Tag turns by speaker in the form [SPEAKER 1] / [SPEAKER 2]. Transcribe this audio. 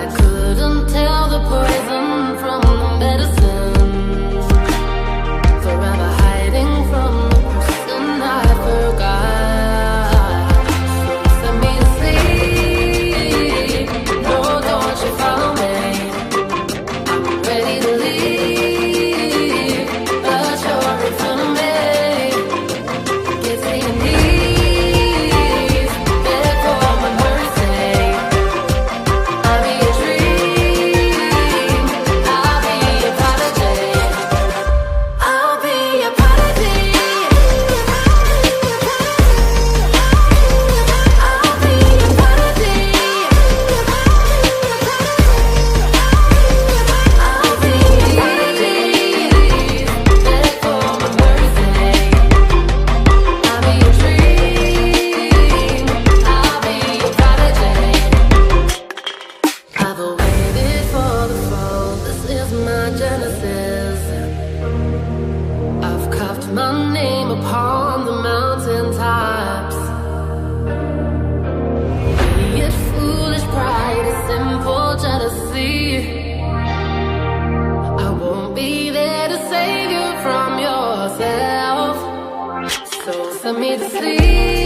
[SPEAKER 1] couldn't tell the poison from the medicine, forever hiding from the person I forgot. So send me to sleep. No, don't you follow me. I'm ready to leave, but you're in front of me. Get to your knees, beg for my mercy. I'll be a dream, I'll be a prodigy. I'll be a prodigy. I'll be a prodigy. I'll be a prodigy. Beg for my mercy. I'll be a dream, I'll be a prodigy. I've waited for the fall, this is my genesis. I've carved my name upon the mountaintops. Be it foolish pride or simple jealousy, I won't be there to save you from yourself. So send me to sleep.